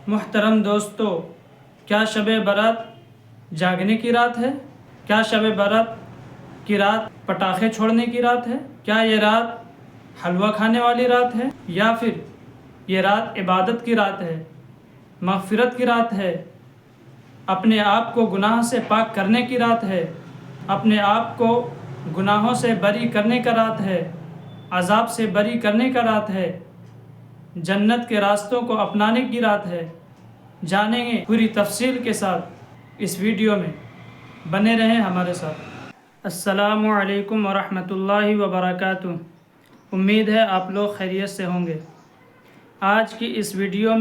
محترم دوستو، کیا شب برات جاگنے کی رات ہے؟ کیا شب برات کی رات پٹاخے چھوڑنے کی رات ہے؟ کیا یہ رات حلوہ کھانے والی رات ہے؟ یا پھر یہ رات عبادت کی رات ہے، مغفرت کی رات ہے، اپنے آپ کو گناہ سے پاک کرنے کی رات ہے، اپنے آپ کو گناہوں سے بری کرنے کا رات ہے، عذاب سے بری کرنے کا رات ہے، جنت کے راستوں کو اپنانے کی رات ہے؟ جانیں گے پوری تفصیل کے ساتھ اس ویڈیو میں، بنے رہیں ہمارے ساتھ۔ السلام علیکم ورحمۃ اللہ وبرکاتہ۔ امید ہے آپ لوگ خیریت سے ہوں گے۔ آج کی اس ویڈیو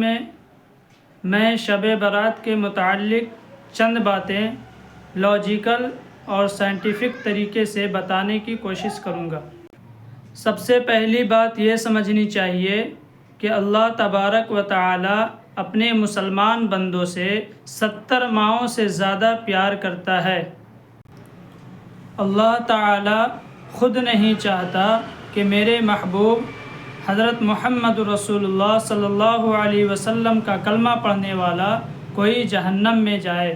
میں شب برات کے متعلق چند باتیں لاجیکل اور سائنٹیفک طریقے سے بتانے کی کوشش کروں گا۔ سب سے پہلی بات یہ سمجھنی چاہیے کہ اللہ تبارک و تعالی اپنے مسلمان بندوں سے 70 ماہوں سے زیادہ پیار کرتا ہے۔ اللہ تعالی خود نہیں چاہتا کہ میرے محبوب حضرت محمد رسول اللہ صلی اللہ علیہ وسلم کا کلمہ پڑھنے والا کوئی جہنم میں جائے،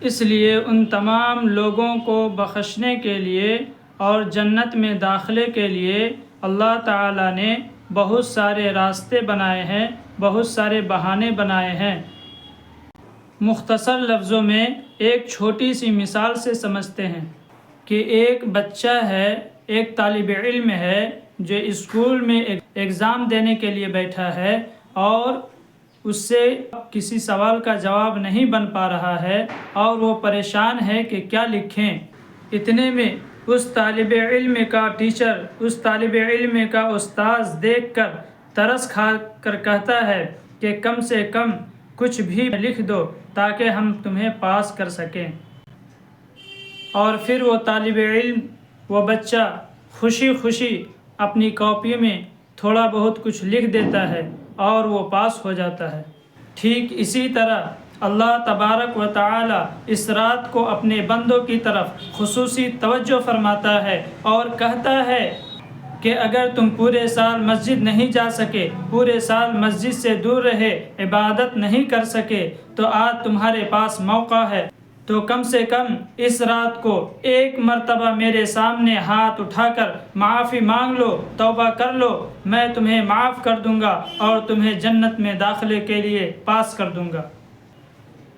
اس لیے ان تمام لوگوں کو بخشنے کے لیے اور جنت میں داخلے کے لیے اللہ تعالی نے بہت سارے راستے بنائے ہیں، بہت سارے بہانے بنائے ہیں۔ مختصر لفظوں میں ایک چھوٹی سی مثال سے سمجھتے ہیں کہ ایک بچہ ہے، ایک طالب علم ہے جو اسکول میں ایگزام دینے کے لیے بیٹھا ہے اور اس سے کسی سوال کا جواب نہیں بن پا رہا ہے اور وہ پریشان ہے کہ کیا لکھیں۔ اتنے میں اس طالب علم کا ٹیچر، اس طالب علم کا استاذ دیکھ کر ترس کھا کر کہتا ہے کہ کم سے کم کچھ بھی لکھ دو تاکہ ہم تمہیں پاس کر سکیں۔ اور پھر وہ طالب علم، وہ بچہ خوشی خوشی اپنی کاپی میں تھوڑا بہت کچھ لکھ دیتا ہے اور وہ پاس ہو جاتا ہے۔ ٹھیک اسی طرح اللہ تبارک و تعالی اس رات کو اپنے بندوں کی طرف خصوصی توجہ فرماتا ہے اور کہتا ہے کہ اگر تم پورے سال مسجد نہیں جا سکے، پورے سال مسجد سے دور رہے، عبادت نہیں کر سکے، تو آج تمہارے پاس موقع ہے، تو کم سے کم اس رات کو ایک مرتبہ میرے سامنے ہاتھ اٹھا کر معافی مانگ لو، توبہ کر لو، میں تمہیں معاف کر دوں گا اور تمہیں جنت میں داخلے کے لیے پاس کر دوں گا۔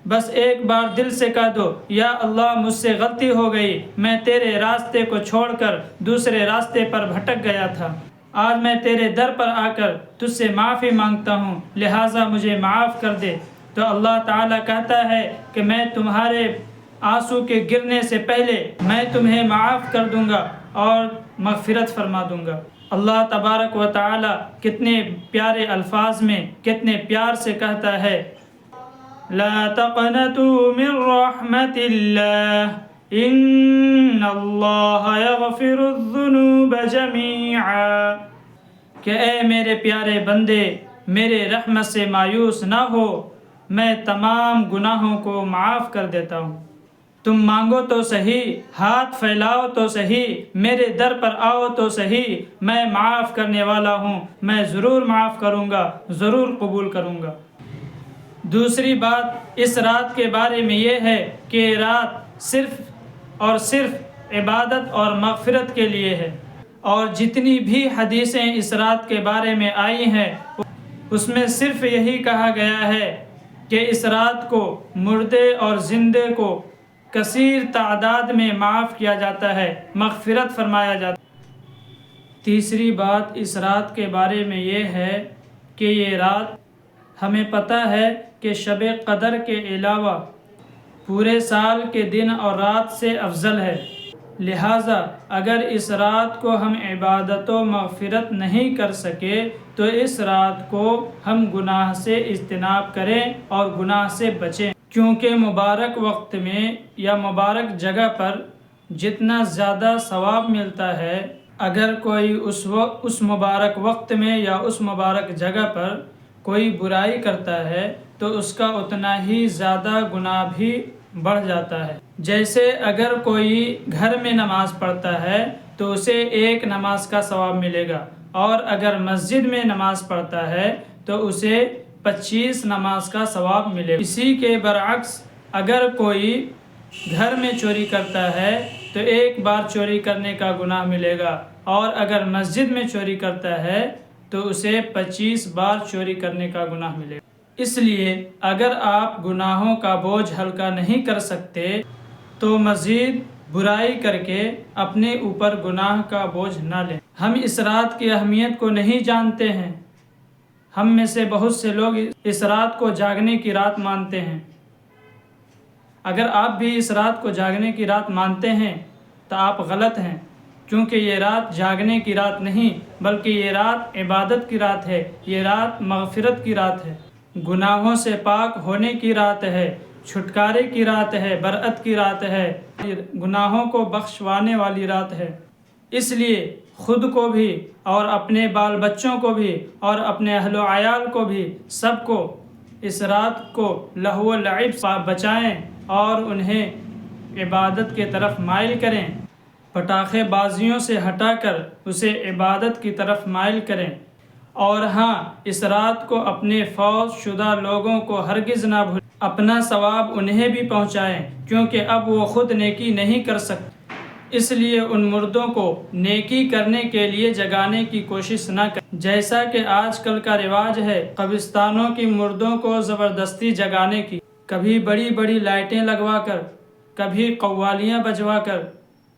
بس ایک بار دل سے کہہ دو، یا اللہ مجھ سے غلطی ہو گئی، میں تیرے راستے کو چھوڑ کر دوسرے راستے پر بھٹک گیا تھا، آج میں تیرے در پر آ کر تجھ سے معافی مانگتا ہوں، لہٰذا مجھے معاف کر دے۔ تو اللہ تعالیٰ کہتا ہے کہ میں تمہارے آنسو کے گرنے سے پہلے میں تمہیں معاف کر دوں گا اور مغفرت فرما دوں گا۔ اللہ تبارک و تعالی کتنے پیارے الفاظ میں کتنے پیار سے کہتا ہے، لا تقنطوا من رحمت اللہ ان اللہ یغفر الذنوب جمیعا، کہ اے میرے پیارے بندے میرے رحمت سے مایوس نہ ہو، میں تمام گناہوں کو معاف کر دیتا ہوں۔ تم مانگو تو صحیح، ہاتھ پھیلاؤ تو صحیح، میرے در پر آؤ تو صحیح، میں معاف کرنے والا ہوں، میں ضرور معاف کروں گا، ضرور قبول کروں گا۔ دوسری بات اس رات کے بارے میں یہ ہے کہ یہ رات صرف اور صرف عبادت اور مغفرت کے لیے ہے، اور جتنی بھی حدیثیں اس رات کے بارے میں آئی ہیں اس میں صرف یہی کہا گیا ہے کہ اس رات کو مردے اور زندے کو کثیر تعداد میں معاف کیا جاتا ہے، مغفرت فرمایا جاتا ہے۔ تیسری بات اس رات کے بارے میں یہ ہے کہ یہ رات ہمیں پتہ ہے کہ شب قدر کے علاوہ پورے سال کے دن اور رات سے افضل ہے، لہٰذا اگر اس رات کو ہم عبادت و مغفرت نہیں کر سکے تو اس رات کو ہم گناہ سے اجتناب کریں اور گناہ سے بچیں، کیونکہ مبارک وقت میں یا مبارک جگہ پر جتنا زیادہ ثواب ملتا ہے، اگر کوئی اس مبارک وقت میں یا اس مبارک جگہ پر کوئی برائی کرتا ہے تو اس کا اتنا ہی زیادہ گناہ بھی بڑھ جاتا ہے۔ جیسے اگر کوئی گھر میں نماز پڑھتا ہے تو اسے ایک نماز کا ثواب ملے گا، اور اگر مسجد میں نماز پڑھتا ہے تو اسے 25 نماز کا ثواب ملے گا۔ اسی کے برعکس اگر کوئی گھر میں چوری کرتا ہے تو 1 بار چوری کرنے کا گناہ ملے گا، اور اگر مسجد میں چوری کرتا ہے تو اسے 25 بار چوری کرنے کا گناہ ملے گا۔ اس لیے اگر آپ گناہوں کا بوجھ ہلکا نہیں کر سکتے تو مزید برائی کر کے اپنے اوپر گناہ کا بوجھ نہ لیں۔ ہم اس رات کی اہمیت کو نہیں جانتے ہیں۔ ہم میں سے بہت سے لوگ اس رات کو جاگنے کی رات مانتے ہیں۔ اگر آپ بھی اس رات کو جاگنے کی رات مانتے ہیں تو آپ غلط ہیں، کیونکہ یہ رات جاگنے کی رات نہیں بلکہ یہ رات عبادت کی رات ہے، یہ رات مغفرت کی رات ہے، گناہوں سے پاک ہونے کی رات ہے، چھٹکارے کی رات ہے، برأت کی رات ہے، گناہوں کو بخشوانے والی رات ہے۔ اس لیے خود کو بھی اور اپنے بال بچوں کو بھی اور اپنے اہل و عیال کو بھی سب کو اس رات کو لہو و لعب سے بچائیں اور انہیں عبادت کے طرف مائل کریں، پٹاخے بازیوں سے ہٹا کر اسے عبادت کی طرف مائل کریں، اور ہاں اس رات کو اپنے فوت شدہ لوگوں کو ہرگز نہ بھولیں، اپنا ثواب انہیں بھی پہنچائیں کیونکہ اب وہ خود نیکی نہیں کر سکتے، اس لیے ان مردوں کو نیکی کرنے کے لیے جگانے کی کوشش نہ کریں، جیسا کہ آج کل کا رواج ہے قبرستانوں کی مردوں کو زبردستی جگانے کی، کبھی بڑی بڑی لائٹیں لگوا کر، کبھی قوالیاں بجوا کر،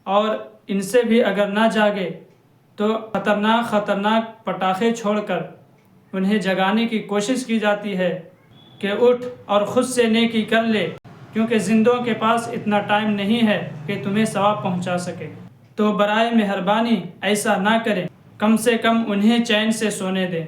اور ان سے بھی اگر نہ جاگے تو خطرناک پٹاخے چھوڑ کر انہیں جگانے کی کوشش کی جاتی ہے کہ اٹھ اور خود سے نیکی کر لے، کیونکہ زندوں کے پاس اتنا ٹائم نہیں ہے کہ تمہیں ثواب پہنچا سکے۔ تو برائے مہربانی ایسا نہ کریں، کم سے کم انہیں چین سے سونے دیں۔